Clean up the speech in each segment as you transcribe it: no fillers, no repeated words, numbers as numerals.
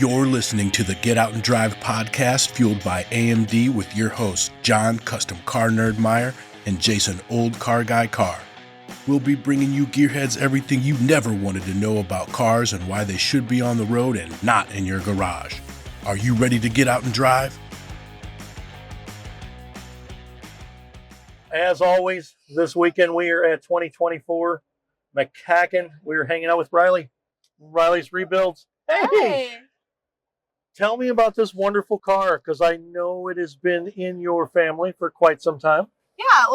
You're listening to the Get Out and Drive podcast, fueled by AMD, with your hosts, John, Custom Car Nerd Meyer, and Jason, Old Car Guy Carr. We'll be bringing you gearheads everything you never wanted to know about cars and why they should be on the road and not in your garage. Are you ready to get out and drive? As always, this weekend we are at 2024 MCACN. We are hanging out with Riley. Riley's Rebuilds. Hey! Tell me about this wonderful car, because I know it has been in your family for quite some time. Yeah,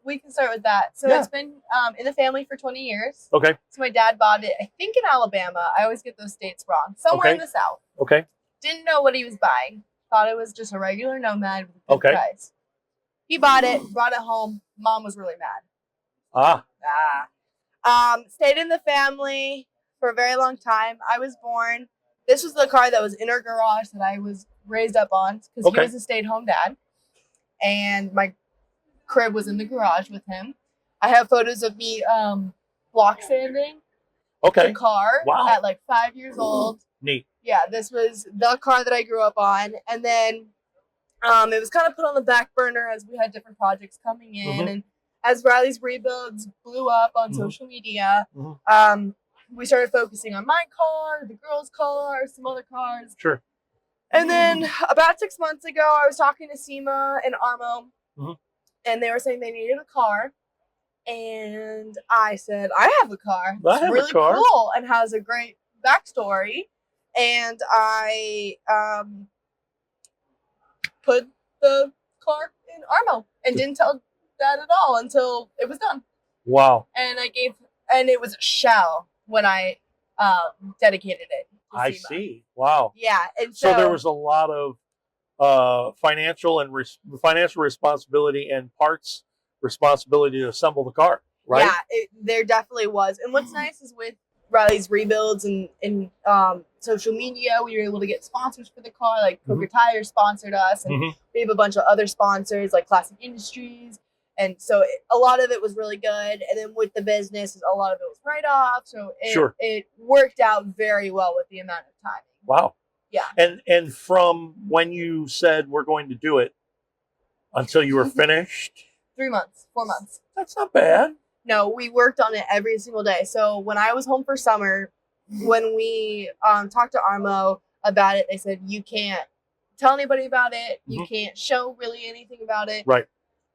we can start with that. So It's been in the family for 20 years. Okay. So my dad bought it, I think, in Alabama. I always get those states wrong. Somewhere in the South. Okay. Didn't know what he was buying. Thought it was just a regular Nomad with a good price. He bought it, brought it home. Mom was really mad. Stayed in the family for a very long time. I was born. This was the car that was in our garage that I was raised up on, because he was a stay-at-home dad. And my crib was in the garage with him. I have photos of me block sanding the car at like 5 years old. Neat. Yeah, this was the car that I grew up on. And then it was kind of put on the back burner as we had different projects coming in. And as Riley's Rebuilds blew up on social media, we started focusing on my car, the girls' car, some other cars. Sure. And then about 6 months ago, I was talking to SEMA and ARMO, and they were saying they needed a car. And I said, I have a car. It's really cool and has a great backstory. And I put the car in ARMO and didn't tell Dad at all until it was done. Wow. And it was a shell when I dedicated it to I SEMA. see. Wow. Yeah. And so there was a lot of financial responsibility and parts responsibility to assemble the car, right? Yeah, there definitely was. And what's nice is with Riley's Rebuilds and social media, we were able to get sponsors for the car, like Coker Tires sponsored us, and we have a bunch of other sponsors like Classic Industries. And so a lot of it was really good. And then with the business, a lot of it was write-off. So it worked out very well with the amount of timing. Wow. Yeah. And from when you said we're going to do it until you were finished? 3 months, 4 months. That's not bad. No, we worked on it every single day. So when I was home for summer, when we talked to ARMO about it, they said, you can't tell anybody about it. You can't show really anything about it. Right.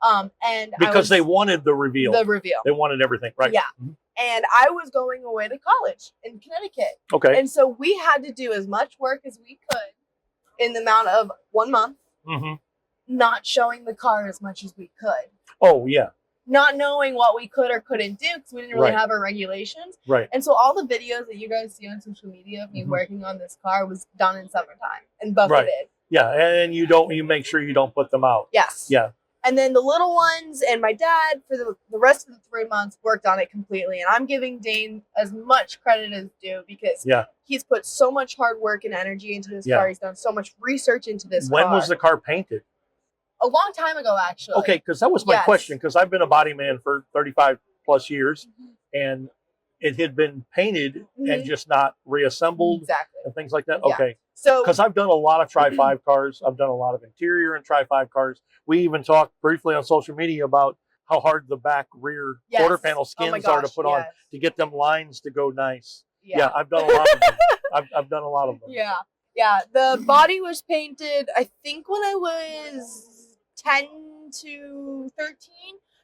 And because they wanted the reveal. They wanted everything, right? Yeah. And I was going away to college in Connecticut. Okay. And so we had to do as much work as we could in the amount of 1 month, not showing the car as much as we could. Oh, yeah. Not knowing what we could or couldn't do because we didn't really have our regulations. Right. And so all the videos that you guys see on social media of me working on this car was done in summertime and buffeted. Right. Yeah, and you make sure you don't put them out. Yes. Yeah. And then the little ones and my dad for the rest of the 3 months worked on it completely. And I'm giving Dane as much credit as due because he's put so much hard work and energy into this car. He's done so much research into this car. When was the car painted? A long time ago, actually. Okay, because that was my question, because I've been a body man for 35 plus years, and it had been painted and just not reassembled and things like that. Yeah. Okay. So, because I've done a lot of Tri-5 cars. I've done a lot of interior and Tri-5 cars. We even talked briefly on social media about how hard the back rear quarter panel skins are to put on to get them lines to go nice. Yeah, I've done a lot of them. I've done a lot of them. Yeah. Yeah. The body was painted, I think, when I was 10 to 13.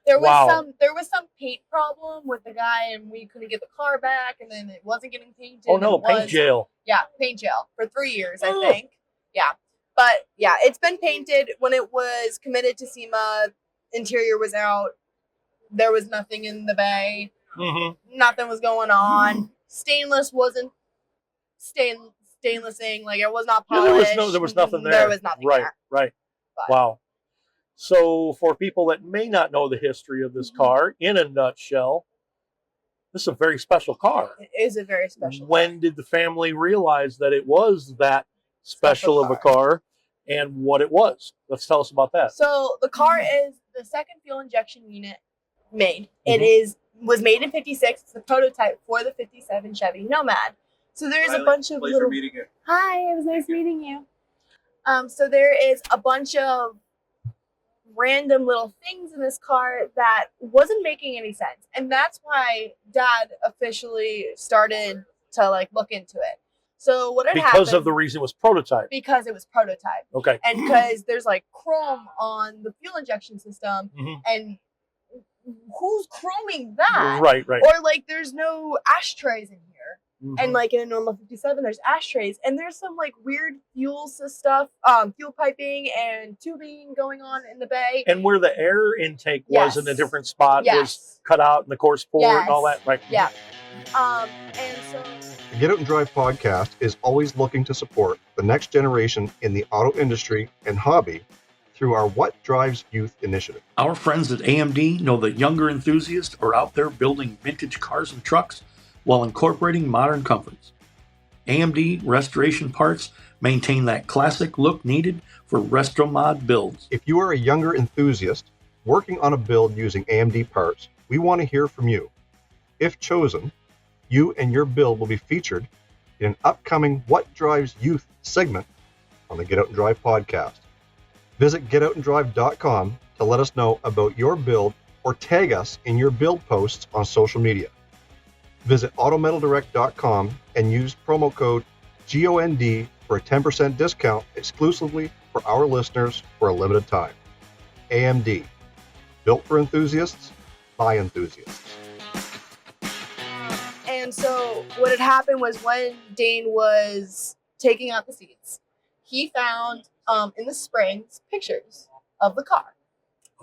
There was some paint problem with the guy, and we couldn't get the car back, and then it wasn't getting painted. Oh no, paint jail. Yeah, paint jail for 3 years, I think. Yeah. But yeah, it's been painted. When it was committed to SEMA, interior was out. There was nothing in the bay. Nothing was going on. Stainless wasn't stainlessing, like it was not polished. There was nothing there. There was nothing there. Right. But, wow. So for people that may not know the history of this car, in a nutshell, this is a very special car. It is a very special When car. did the family realize that it was that special of a car and what it was? Let's tell us about that. So the car is the second fuel injection unit made. It was made in '56. It's the prototype for the '57 Chevy Nomad. So there's a bunch of little... meeting it. Hi, it was nice meeting you. So there is a bunch of random little things in this car that wasn't making any sense. And that's why Dad officially started to like look into it. So what had happened... Because of the reason it was prototype. Because it was prototype. Okay. And because there's like chrome on the fuel injection system, and who's chroming that? Right. Or like there's no ashtrays in here. And like in a normal 57, there's ashtrays, and there's some like weird fuel stuff, fuel piping and tubing going on in the bay. And where the air intake was in a different spot was cut out in the course port and all that, right? Yeah. And so the Get Out and Drive podcast is always looking to support the next generation in the auto industry and hobby through our What Drives Youth initiative. Our friends at AMD know that younger enthusiasts are out there building vintage cars and trucks while incorporating modern comforts. AMD Restoration Parts maintain that classic look needed for RestroMod builds. If you are a younger enthusiast working on a build using AMD parts, we want to hear from you. If chosen, you and your build will be featured in an upcoming What Drives Youth segment on the Get Out and Drive podcast. Visit getoutanddrive.com to let us know about your build or tag us in your build posts on social media. Visit autometaldirect.com and use promo code GOND for a 10% discount exclusively for our listeners for a limited time. AMD, built for enthusiasts, by enthusiasts. And so what had happened was when Dane was taking out the seats, he found in the springs pictures of the car.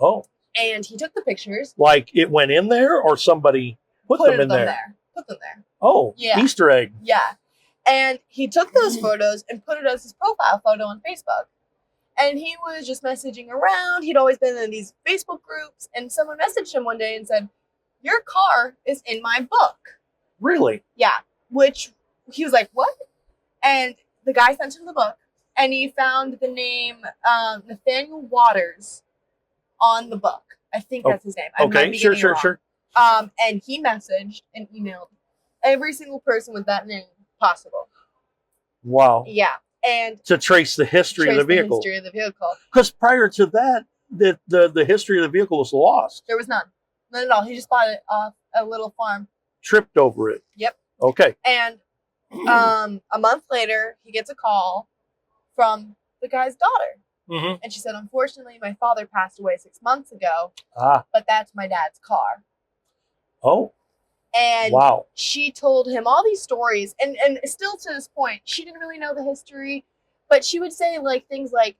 Oh. And he took the pictures. Like it went in there or somebody put them in there? Put them there. Oh, yeah. Easter egg. Yeah. And he took those photos and put it as his profile photo on Facebook. And he was just messaging around. He'd always been in these Facebook groups. And someone messaged him one day and said, "Your car is in my book." Really? Yeah. Which he was like, "What?" And the guy sent him the book. And he found the name Nathaniel Waters on the book. I think that's his name. Okay, sure. And he messaged and emailed every single person with that name possible. Wow. Yeah. And to trace the history of the vehicle. Because prior to that, the history of the vehicle was lost. There was none. None at all. He just bought it off a little farm. Tripped over it. Yep. Okay. And a month later, he gets a call from the guy's daughter. And she said, "Unfortunately, my father passed away 6 months ago, but that's my dad's car." Oh. And she told him all these stories. And still to this point, she didn't really know the history. But she would say like things like,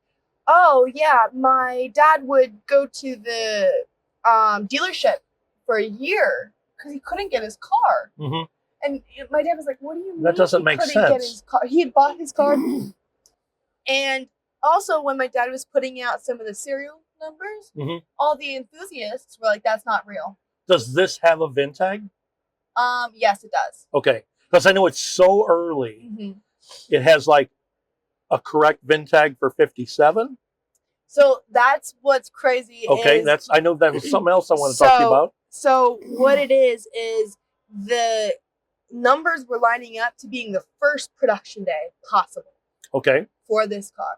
"Oh, yeah, my dad would go to the dealership for a year because he couldn't get his car." And my dad was like, "What do you mean? That doesn't make sense. Get his car? He had bought his car." And also, when my dad was putting out some of the serial numbers, all the enthusiasts were like, "That's not real." Does this have a VIN tag? Yes, it does. Okay. Because I know it's so early. It has like a correct VIN tag for 57. So that's what's crazy. Okay, I know that was something else I want to talk to you about. So what it is the numbers were lining up to being the first production day possible. Okay. For this car.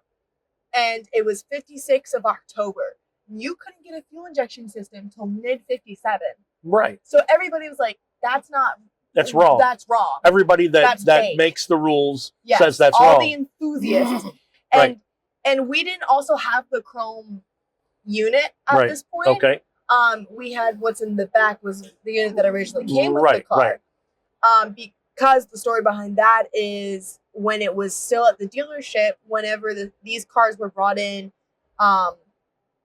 And it was 56 of October. You couldn't get a fuel injection system till mid-57. Right. So everybody was like, that's wrong. That's wrong. Everybody that makes the rules says that's wrong. All the enthusiasts. And we didn't also have the chrome unit at this point. Okay. We had what's in the back was the unit that originally came with the car. Because the story behind that is when it was still at the dealership, whenever these cars were brought in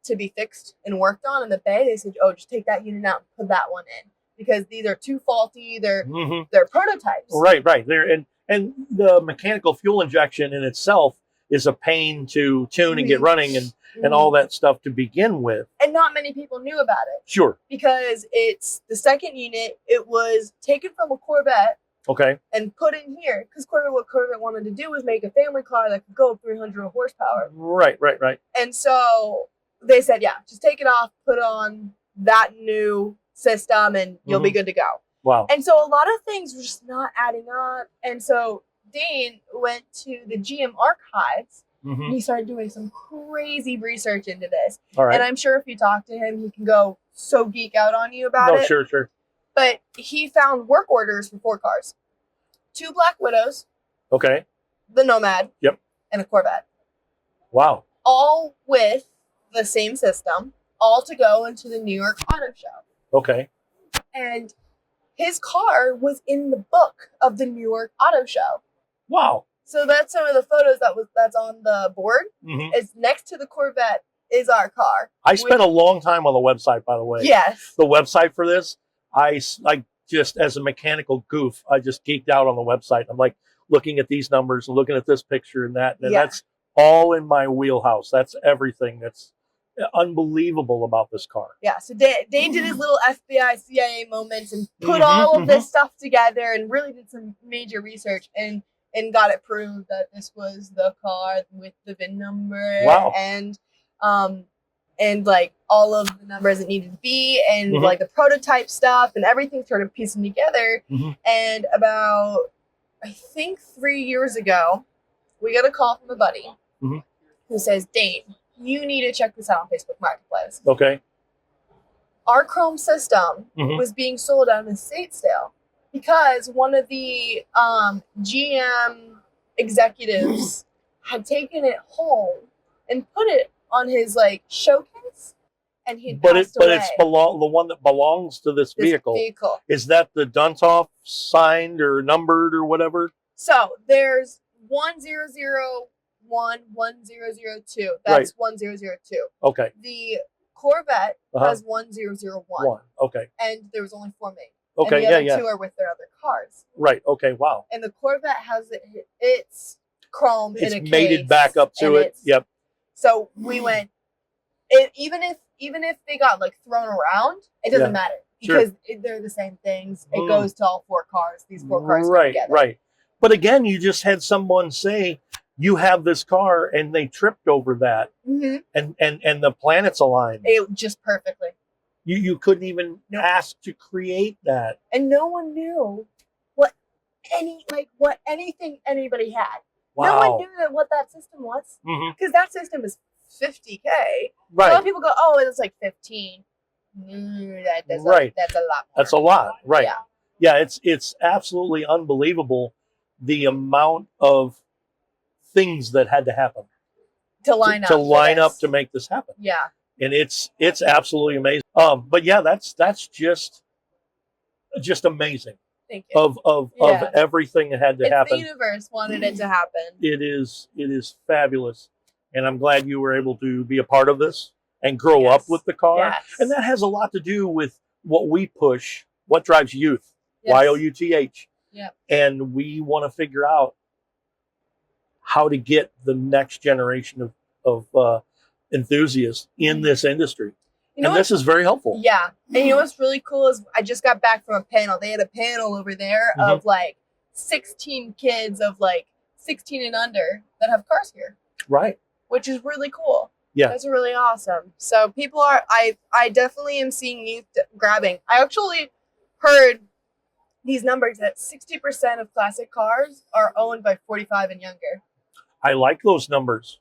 to be fixed and worked on in the bay, they said, "Oh, just take that unit out and put that one in because these are too faulty. They're prototypes." Right. And the mechanical fuel injection in itself is a pain to tune and get running and all that stuff to begin with. And not many people knew about it. Sure. Because it's the second unit. It was taken from a Corvette. Okay. And put in here. Because what Corvette wanted to do was make a family car that could go 300 horsepower. Right. And so they said, yeah, just take it off, put on that new system, and you'll be good to go. Wow. And so a lot of things were just not adding up. And so Dane went to the GM archives Mm-hmm. and he started doing some crazy research into this. All right. And I'm sure if you talk to him, he can go so geek out on you about it. Sure. But he found work orders for 4 cars. 2 Black Widows. Okay. The Nomad. Yep. And a Corvette. Wow. All with the same system, all to go into the New York Auto Show. Okay. And his car was in the book of the New York Auto Show. Wow. So that's some of the photos that's on the board. Mm-hmm. It's next to the Corvette is our car. I spent a long time on the website, by the way. Yes. The website for this, I just, as a mechanical goof, I just geeked out on the website. I'm like looking at these numbers and looking at this picture and that. And that's all in my wheelhouse. That's everything that's unbelievable about this car. Yeah. So Dane did his little FBI, CIA moments and put all of this stuff together and really did some major research and got it proved that this was the car with the VIN number. Wow. And like all of the numbers it needed to be and like the prototype stuff and everything started piecing together. And about, I think 3 years ago, we got a call from a buddy who says, Dane, you need to check this out on Facebook Marketplace. Okay. Our Chrome system was being sold at an estate sale because one of the GM executives had taken it home and put it on his like showcase, and he passed away. But it's the one that belongs to this vehicle. Is that the Duntoff signed or numbered or whatever? So there's 1001, 1002. That's 1002. Okay. The Corvette has 1001. Okay. And there was only 4 made. Okay. And the other 2 are with their other cars. Right. Okay. Wow. And the Corvette has it's chrome in a case. It's mated back up to it. Yep. So we went. Even if they got like thrown around, it doesn't matter because they're the same things. It goes to all 4 cars. These 4 cars go together. Right. But again, you just had someone say you have this car, and they tripped over that, and the planets aligned. It just perfectly. You couldn't even ask to create that, and no one knew what anything anybody had. Wow. No one knew what that system was because that system is $50K. Right. A lot of people go, "Oh, it's like 15." That's a lot. More. That's a lot. Right. Yeah. Yeah. It's absolutely unbelievable the amount of things that had to happen to line up to make this happen. Yeah. And it's absolutely amazing. But yeah, that's just amazing. Thank you. Of everything that had to happen. The universe wanted it to happen. It is fabulous. And I'm glad you were able to be a part of this and grow up with the car. Yes. And that has a lot to do with what we push, what drives youth, YOUTH. Yep. And we want to figure out how to get the next generation of enthusiasts in this industry. And this is very helpful. Yeah. And you know what's really cool is I just got back from a panel. They had a panel over there of like 16 kids of like 16 and under that have cars here. Right. Which is really cool. Yeah. That's really awesome. So people are, I definitely am seeing youth grabbing. I actually heard these numbers that 60% of classic cars are owned by 45 and younger. I like those numbers.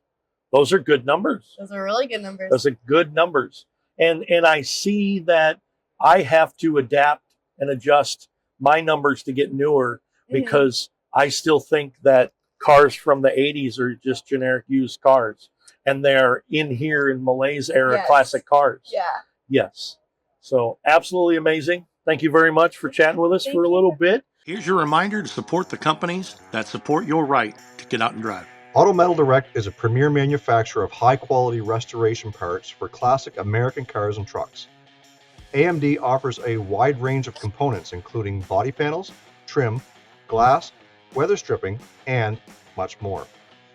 Those are good numbers. Those are really good numbers. Those are good numbers. And I see that I have to adapt and adjust my numbers to get newer because I still think that cars from the 80s are just generic used cars. And they're in here in Malay's era classic cars. Yeah. Yes. So absolutely amazing. Thank you very much for chatting with us for a little bit. Here's your reminder to support the companies that support your right to get out and drive. Auto Metal Direct is a premier manufacturer of high-quality restoration parts for classic American cars and trucks. AMD offers a wide range of components including body panels, trim, glass, weather stripping, and much more,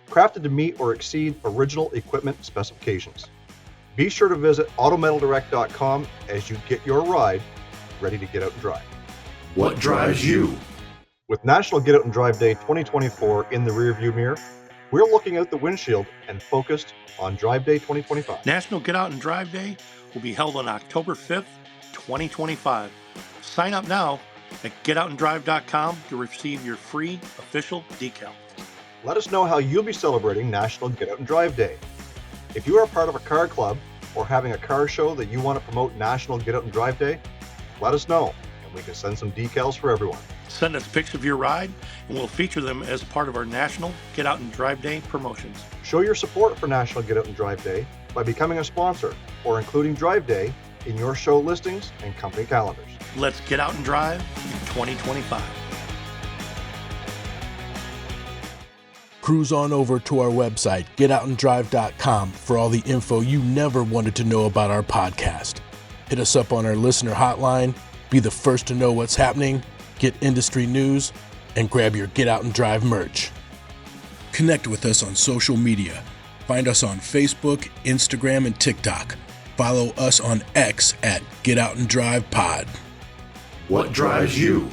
crafted to meet or exceed original equipment specifications. Be sure to visit autometaldirect.com as you get your ride ready to get out and drive. What drives you? With National Get Out and Drive Day 2024 in the rearview mirror, we're looking out the windshield and focused on Drive Day 2025. National Get Out and Drive Day will be held on October 5th, 2025. Sign up now at getoutanddrive.com to receive your free official decal. Let us know how you'll be celebrating National Get Out and Drive Day. If you are part of a car club or having a car show that you want to promote National Get Out and Drive Day, let us know and we can send some decals for everyone. Send us pics of your ride and we'll feature them as part of our National Get Out and Drive Day promotions. Show your support for National Get Out and Drive Day by becoming a sponsor or including Drive Day in your show listings and company calendars. Let's get out and drive in 2025. Cruise on over to our website, getoutanddrive.com, for all the info you never wanted to know about our podcast. Hit us up on our listener hotline, be the first to know what's happening, get industry news, and grab your Get Out and Drive merch. Connect with us on social media. Find us on Facebook, Instagram, and TikTok. Follow us on X at Get Out and Drive Pod. What drives you?